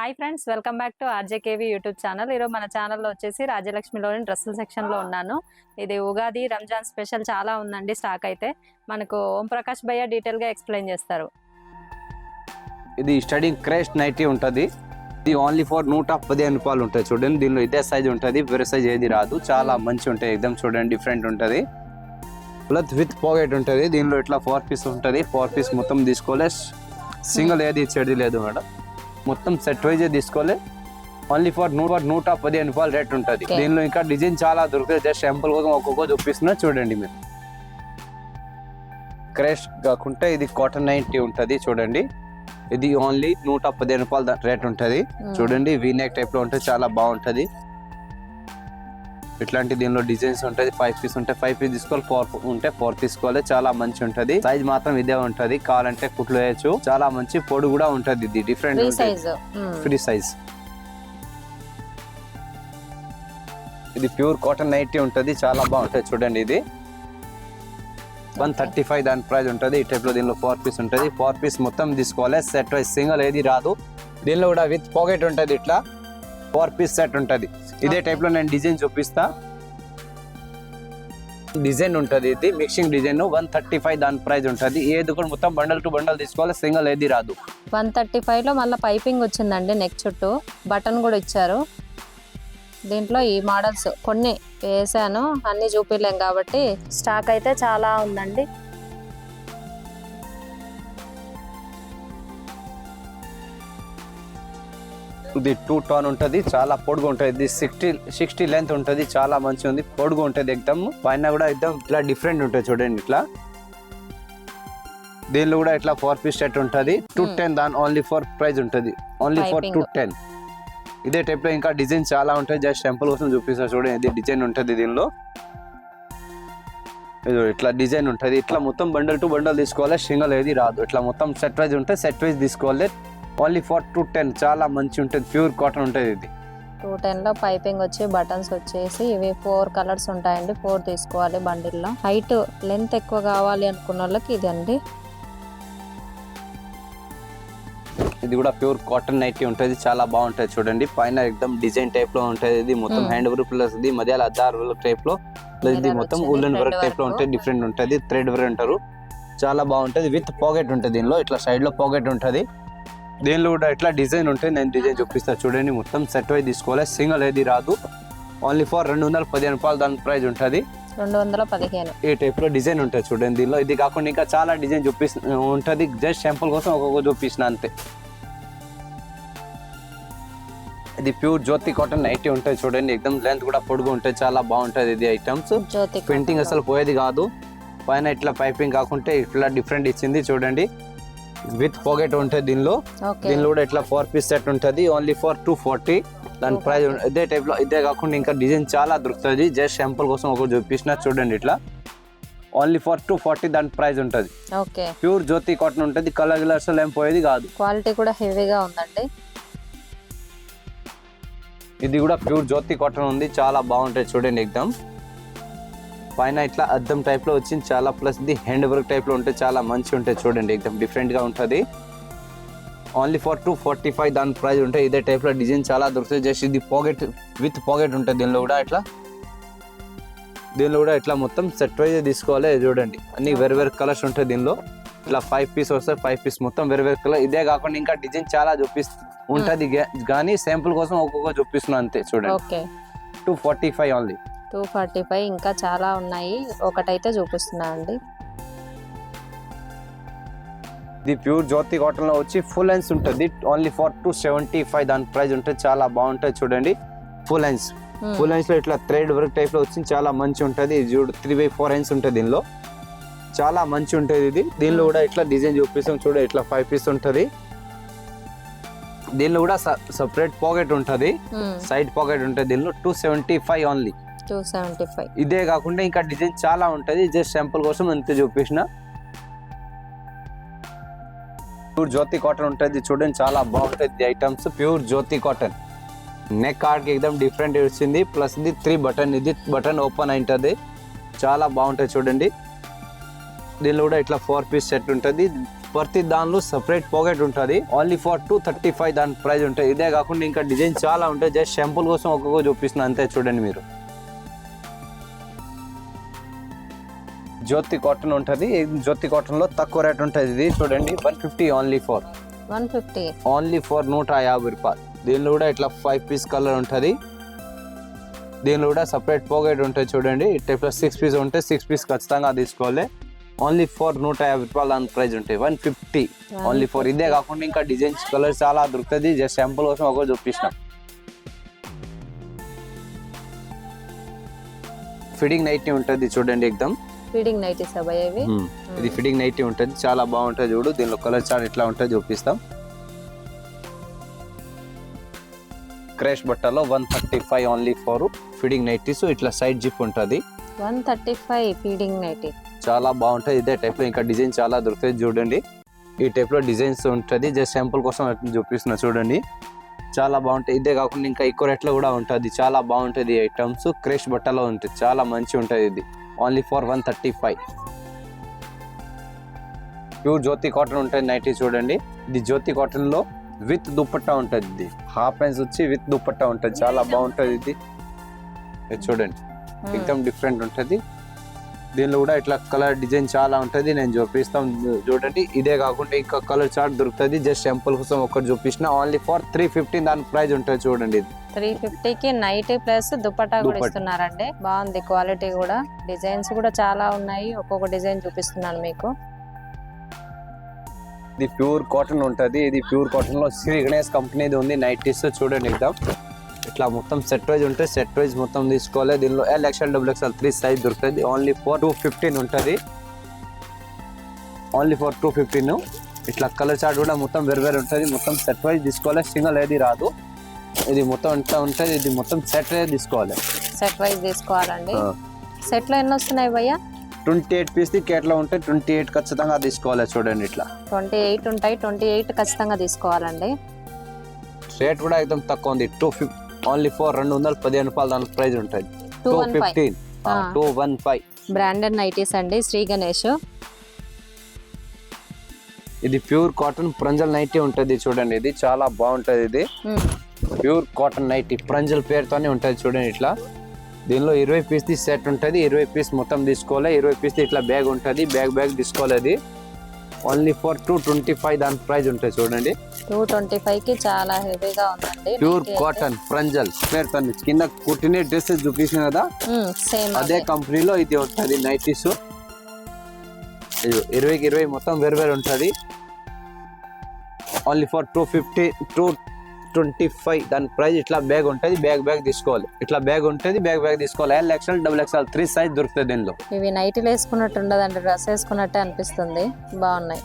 Hi friends, welcome back to RJKV YouTube channel. ఈరోజు మన ఛానల్లో వచ్చేసి రాజ్యలక్ష్మిలోని డ్రెస్సుల సెక్షన్లో ఉన్నాను. ఇది ఉగాది రంజాన్ స్పెషల్ చాలా ఉందండి స్టాక్. అయితే మనకు ఓం ప్రకాష్ భయ్య డీటెయిల్గా ఎక్స్ప్లెయిన్ చేస్తారు. ఇది స్టడింగ్ క్రేస్ట్ నైటీ ఉంటుంది. ఇది ఓన్లీ ఫర్ 115 రూపాయలు ఉంటుంది. చూడండి, దీనిలో ఇదే సైజ్ ఉంటుంది, వేరే సైజ్ ఏది రాదు. చాలా మంచి ఉంటాయి, ఎక్దమ్ చూడండి డిఫరెంట్ ఉంటుంది. ప్లస్ విత్ పాకెట్ ఉంటుంది. దీనిలో ఇట్లా 4 పీస్ ఉంటుంది. 4 పీస్ మొత్తం తీసుకోలే, సింగిల్ ఏది ఇచ్చేది లేదు మేడం. మొత్తం సెట్ వైజ్ తీసుకోలే. ఓన్లీ ఫర్ 115 రూపాయలు రేట్ ఉంటుంది. దీనిలో ఇంకా డిజైన్ చాలా దొరుకుతాయి. జస్ట్ శాంపుల్ కోసం ఒక్కొక్క చూపిస్తున్నా చూడండి. మీరు క్రేష్ కాకుంటే ఇది కాటన్ నైటీ ఉంటుంది. చూడండి, ఇది ఓన్లీ 115 రూపాయలు రేట్ ఉంటుంది. చూడండి, వీనెక్ టైప్ లో ఉంటుంది, చాలా బాగుంటుంది. ఇట్లాంటి దీనిలో డిజైన్స్ ఉంటుంది. 5 పీస్ ఉంటాయి. 5 పీస్ తీసుకోవాలి, 4 ఉంటే 4 తీసుకోవాలి. చాలా మంచి ఉంటది. సైజ్ మాత్రం ఇదే ఉంటది, కావాలంటే కుట్లు వేయచ్చు. చాలా మంచి పొడి కూడా ఉంటది. ఇది డిఫరెంట్ ఫ్రీ సైజ్. ఇది ప్యూర్ కాటన్ నైటీ ఉంటది, చాలా బాగుంటది. చూడండి, ఇది 135 దాని ప్రైస్ ఉంటది. ఈ టైప్ లో దీనిలో 4 పీస్ ఉంటది. 4 పీస్ మొత్తం తీసుకోవాలి, సెట్ వైజ్ సింగిల్ ఏది రాదు. దీనిలో కూడా విత్ పాకెట్ ఉంటది. ఇట్లా 4 పీస్ సెట్ ఉంటది. ఇదే టైప్ లో నేను డిజైన్ చూపిస్తా. డిజైన్ ఉంటది, ఇది మిక్సింగ్ డిజైన్. 135 దాని ప్రైస్ ఉంటది. ఏది కూడా మొత్తం బండల్ టు బండల్ తీసుకోవాలి, సింగిల్ ఏది రాదు. 135 లో మళ్ళీ పైపింగ్ వచ్చిందండి, నెక్ చుట్టూ బటన్ కూడా ఇచ్చారు. దీంట్లో ఈ మోడల్స్ కొన్ని వేసాను, అన్ని చూపిలేం కాబట్టి స్టాక్ అయితే చాలా ఉందండి. ఇది 2 టోన్ ఉంటది, చాలా పొడుగు ఉంటది. ఇది 60 లెంత్ ఉంటది, చాలా మంచి ఉంది. పొడుగు ఉంటది ఎక్దమ్. పైన కూడా ఎక్దమ్ ఇట్లా డిఫరెంట్ ఉంటది. చూడండి, ఇట్లా దీనిలో కూడా ఇట్లా 4 పీస్ సెట్ ఉంటది. 210 దాని ఓన్లీ ఫర్ ప్రైస్ ఉంటది. Only for 210. ఇదే టైప్ లో ఇంకా డిజైన్ చాలా ఉంటాయి. జస్ట్ శాంపుల్ కోసం చూపిస్తా. చూడండి, ఇది డిజైన్ ఉంటది. దీనిలో ఇట్లా డిజైన్ ఉంటది. ఇట్లా మొత్తం బండల్ టు బండల్ తీసుకోవాలి, సింగిల్ ఏది రాదు. ఇట్లా మొత్తం సెట్ వైజ్ ఉంటే సెట్ వైజ్ తీసుకోవాలి. Only for 210. చాలా మంచి ఉంటుంది, ప్యూర్ కాటన్ ఉంటుంది. ఇది 210 లో పైపింగ్ వచ్చి బటన్స్ వచ్చేసి ఇవి 4 కలర్స్ ఉంటాయండి. 4 తీసుకోవాలి బండిల్లో. హైట్ లెంత్ ఎక్కువ కావాలి అనుకున్న వాళ్ళకి ఇది అండి. ఇది కూడా ప్యూర్ కాటన్ నైటీ ఉంటుంది, చాలా బాగుంటుంది. చూడండి, పైన ఎక్దమ్ డిజైన్ టైప్ లో ఉంటుంది. ఇది మొత్తం హ్యాండ్ వర్క్ ప్లస్ ఇది మధ్యలో అద్దార్ వర్క్ టైప్ లో ప్లస్ ఇది మొత్తం ఉల్లెన్ వర్క్ టైప్ లో ఉంటుంది. డిఫరెంట్ ఉంటుంది, థ్రెడ్ వర్క్ అంటారు. చాలా బాగుంటుంది. విత్ పాకెట్ ఉంటుంది. దీనిలో ఇట్లా సైడ్ లో పాకెట్ ఉంటుంది. దీనిలో కూడా ఇట్లా డిజైన్ ఉంటుంది. నేను డిజైన్ చూపిస్తా. చూడండి, మొత్తం సెట్ వైజ్ తీసుకోవాలి, సింగిల్ ఏది రాదు. ఓన్లీ ఫర్ 215 రూపాయలు దాని ప్రైస్ ఉంటుంది. 215 ఈ టైప్ లో డిజైన్ ఉంటుంది. చూడండి, దీనిలో ఇది కాకుండా ఇంకా చాలా డిజైన్ ఉంటుంది. జస్ట్ శాంపుల్ కోసం ఒక్కొక్క చూపిస్తున్నా అంతే. ఇది ప్యూర్ జ్యోతి కాటన్ నైటీ ఉంటుంది. చూడండి, ఎక్దమ్ లెంత్ కూడా పొడుగు ఉంటుంది, చాలా బాగుంటుంది. ఇది ఐటమ్స్ ప్రింటింగ్ అసలు పోయేది కాదు. పైన ఇట్లా పైపింగ్ కాకుంటే ఇట్లా డిఫరెంట్ ఇచ్చింది. చూడండి, విత్ పాకెట్ ఉంటుంది. దీనిలో కూడా ఇట్లా 4 పీస్ సెట్ ఉంటుంది. ఓన్లీ ఫర్ 240 దాని ప్రైస్. ఇదే టైప్ లో ఇదే కాకుండా ఇంకా డిజైన్ చాలా దొరుకుతుంది. జస్ట్ శాంపుల్ కోసం ఒక చూపించిన. చూడండి, ఇట్లా ఓన్లీ ఫర్ 240 దాని ప్రైస్ ఉంటుంది. ప్యూర్ జ్యోతి కాటన్ ఉంటుంది. కలర్ గిలర్స్ ఏం పోయేది కాదు. క్వాలిటీ కూడా హెవీగా ఉందండి. ఇది కూడా ప్యూర్ జ్యోతి కాటన్ ఉంది, చాలా బాగుంటుంది. చూడండి, ఎక్దమ్ పైన ఇట్లా అద్దం టైప్ లో వచ్చింది. చాలా ప్లస్ ఇది హ్యాండ్ వర్క్ టైప్ లో ఉంటుంది, చాలా మంచి ఉంటుంది. చూడండి, ఎక్దమ్ డిఫరెంట్ గా ఉంటుంది. ఓన్లీ ఫర్ 245 దాని ప్రైస్ ఉంటాయి. ఇదే టైప్ లో డిజైన్ చాలా దొరుకుతుంది. జస్ట్ ఇది పాకెట్ విత్ పాకెట్ ఉంటుంది. దీనిలో కూడా ఇట్లా మొత్తం సెట్ వైజ్ తీసుకోవాలి. చూడండి, అన్ని వేరే వేరే కలర్స్ ఉంటాయి. దీనిలో ఇట్లా 5 పీస్ వస్తాయి. 5 పీస్ మొత్తం వేరే వేరే కలర్. ఇదే కాకుండా ఇంకా డిజైన్ చాలా ఉంటది, కానీ శాంపుల్ కోసం ఒక్కొక్క చూపిస్తున్నా అంతే. చూడండి, 245 ఓన్లీ 245. ఇంకా చాలా ఉన్నాయి, ఒకటైతే చూపిస్తున్నా అండి. ఇది ప్యూర్ జ్యోతి కాటన్ లో వచ్చి ఫుల్ లెన్స్ ఉంటుంది. ఓన్లీ ఫర్ 275 దాని ప్రైస్ ఉంటుంది. చాలా బాగుంటుంది. చూడండి, ఫుల్ లెన్స్ లో ఇట్లా థ్రెడ్ వర్క్ టైప్ లో వచ్చింది, చాలా మంచి ఉంటుంది. 3/4 ఇంచ్ ఉంటుంది. దీనిలో చాలా మంచి ఉంటుంది. ఇది దీనిలో కూడా ఇట్లా డిజైన్ చూపిస్తాం. చూడ ఇట్లా 5 పీస్ ఉంటుంది. దీనిలో కూడా సపరేట్ పాకెట్ ఉంటుంది, సైడ్ పాకెట్ ఉంటుంది. దీనిలో 275 ఓన్లీ 275. ఇదే కాకుండా ఇంకా డిజైన్ చాలా ఉంటుంది. జస్ట్ శాంపుల్ కోసం అంతే చూపించిన. ప్యూర్ జ్యోతి కాటన్ ఉంటుంది. చూడండి, చాలా బాగుంటుంది items. Pure Jyothi cotton. Neck కార్డ్కి ఎక్దమ్ డిఫరెంట్ వచ్చింది. ప్లస్ ఇది 3 బటన్. ఇది బటన్ ఓపెన్ అయింటుంది, చాలా బాగుంటుంది. చూడండి, దీనిలో కూడా ఇట్లా 4 పీస్ సెట్ ఉంటుంది. ప్రతి దానిలో సపరేట్ పాకెట్ ఉంటుంది. ఓన్లీ ఫర్ 235 దాని ప్రైస్ ఉంటుంది. ఇదే కాకుండా ఇంకా డిజైన్ చాలా ఉంటాయి. జస్ట్ శాంపుల్ కోసం ఒక్కొక్క చూపిస్తున్నా అంతే. చూడండి మీరు జ్యోతి కాటన్ ఉంటుంది. జ్యోతి కాటన్ లో తక్కువ రేట్ ఉంటుంది. ఇది చూడండి 150 ఓన్లీ ఫర్ 150 ఓన్లీ ఫర్ 150 రూపాయలు. దీనిలో కూడా ఇట్లా 5 పీస్ కలర్ ఉంటుంది. దీనిలో కూడా సపరేట్ పాకెట్ ఉంటుంది. చూడండి ఇట్లా 6 పీస్ ఉంటే 6 పీస్ ఖచ్చితంగా తీసుకోవాలి. ఓన్లీ ఫర్ 150 రూపాయలు దాని ప్రైస్ ఉంటాయి. 150 ఓన్లీ ఫర్. ఇదే కాకుండా ఇంకా డిజైన్స్ కలర్ చాలా దొరుకుతుంది. జస్ట్ శాంపుల్ కోసం ఒక చూపిస్తాం. ఫిట్టింగ్ నైటీ ఉంటుంది. చూడండి ఎక్దమ్ ఫీడింగ్ నైటీస్ అబ్బాయి ఇవి. ఇది ఫిట్టింగ్ నైటీ ఉంటుంది. చాలా బాగుంటుంది. చూడు దీనిలో కలర్ చార్ట్ ఎట్లా ఉంటుంది చూపిస్తాం. క్రాష్ బట్టలో 135 ఓన్లీ ఫర్ ఫిట్టింగ్ నైటీస్. ఇట్లా సైడ్ జిప్ ఉంటుంది. 135 ఫీడింగ్ నైటీ చాలా బాగుంటుంది. ఇదే టైప్ లో ఇంకా డిజైన్ చాలా దొరుకుతుంది. చూడండి ఈ టైప్ లో డిజైన్స్ ఉంటుంది. జస్ట్ శాంపుల్ కోసం చూపిస్తున్నా. చూడండి చాలా బాగుంటాయి. ఇదే కాకుండా ఇంకా ఎక్కువ రేట్లో కూడా ఉంటుంది. చాలా బాగుంటుంది. ఈ ఐటమ్స్ క్రేష్ బట్టలో ఉంటుంది. చాలా మంచి ఉంటుంది. ఇది only for 135. Pure Jyothi cotton ఉంటుంది నైటీ. చూడండి ఇది జ్యోతి కాటన్ లో విత్ దుపట్టా ఉంటుంది. ఇది హాఫ్ హ్యాండ్స్ వచ్చి విత్ దుపట్టా ఉంటుంది. చాలా బాగుంటుంది. ఇది చూడండి ఎక్దమ్ డిఫరెంట్ ఉంటుంది. దీనిలో కూడా ఇట్లా కలర్ డిజైన్ చాలా ఉంటుంది. నేను చూపిస్తాం. చూడండి ఇదే కాకుండా ఇంకా కలర్ చార్ట్ దొరుకుతుంది. జస్ట్ శాంపుల్ కోసం ఒకటి చూపించిన. ఓన్లీ ఫర్ 350 దాని ప్రైస్ ఉంటుంది. చూడండి ఇది 350 కి నైటీ ప్లస్ దుపట్టా కూడా ఇస్తున్నారండి. బాగుంది క్వాలిటీ కూడా. డిజైన్స్ కూడా చాలా ఉన్నాయి. ఒక్కొక్క డిజైన్ చూపిస్తున్నాను మీకు. ఇది ప్యూర్ కాటన్ ఉంటుంది. ఇది ప్యూర్ కాటన్ లో శ్రీ గణేష్ కంపెనీది ఉంది నైటీస్. చూడండి ఎక్దమ్ ఇట్లా మొత్తం సెట్ వైజ్ ఉంటుంది. సెట్ వైజ్ మొత్తం తీసుకోవాలి. దీనిలో XL, XXL 3 సైజ్ దొరుకుతుంది. ఓన్లీ ఫర్ 215 ఉంటుంది. Only for 215. ఇట్లా కలర్ చార్ట్ కూడా మొత్తం వేరు ఉంటుంది. మొత్తం సెట్ వైజ్ తీసుకోవాలి. సింగిల్ ఏది రాదు. ఇది మొత్తం ఇట్లా ఉంటుంది. ఇది మొత్తం సెట్ తీసుకోవాలి. సెట్ వైజ్ తీసుకోవాలండి. సెట్ లో ఎన్ని వస్తున్నాయి భయ్యా? 28 పీస్ కేట్లో ఉంటే 28 ఖచ్చితంగా తీసుకోవాలి. చూడండి ఇట్లా 28 ఉంటాయి. 28 ఖచ్చితంగా తీసుకోవాలండి. రేట్ కూడా ఎక్దమ్ తక్కువ ఉంది. 250 ఓన్లీ ఫర్ 215 రూపాయలు దాని ప్రైస్ ఉంటుంది. 215 215. బ్రాండెడ్ నైటీస్ అండి శ్రీ గణేష్. ఇది ప్యూర్ కాటన్ ప్రంజల్ నైటీ ఉంటుంది. చూడండి ఇది చాలా బాగుంటది. ఇది ప్యూర్ కాటన్ నైటీ ప్రంజల్ పేరుతోనే ఉంటుంది. చూడండి ఇట్లా దీనిలో 20 పీస్ సెట్ ఉంటుంది. 20 పీస్ మొత్తం తీసుకోవాలి. 20 పీస్ ఇట్లా బ్యాగ్ ఉంటుంది. బ్యాగ్ తీసుకోవాలి. అది ఓన్లీ ఫర్ 225 దాని ప్రైస్ ఉంటుంది. చూడండి 225 కి చాలా హెవీగా ఉందండి. ప్యూర్ కాటన్ ప్రంజల్ పేరుతో కింద కుట్టిన డ్రెస్సెస్ చూపించిన కదా సేమ్ అదే కంపెనీలో ఇది ఉంటుంది నైటీస్. 20కి 20 మొత్తం వేరు ఉంటుంది. ఓన్లీ ఫర్ 225 దాని ప్రైస్. ఇట్లా బ్యాగ్ ఉంటుంది. బ్యాగ్ తీసుకోవాలి. ఇట్లా బ్యాగ్ ఉంటుంది. బ్యాగ్ తీసుకోవాలి. XL, XXL 3 సైజ్ దొరుకుతుంది దీనిలో. ఇవి నైటీలు వేసుకున్నట్టు ఉండదండి. డ్రెస్ వేసుకున్నట్టే అనిపిస్తుంది. బాగున్నాయి.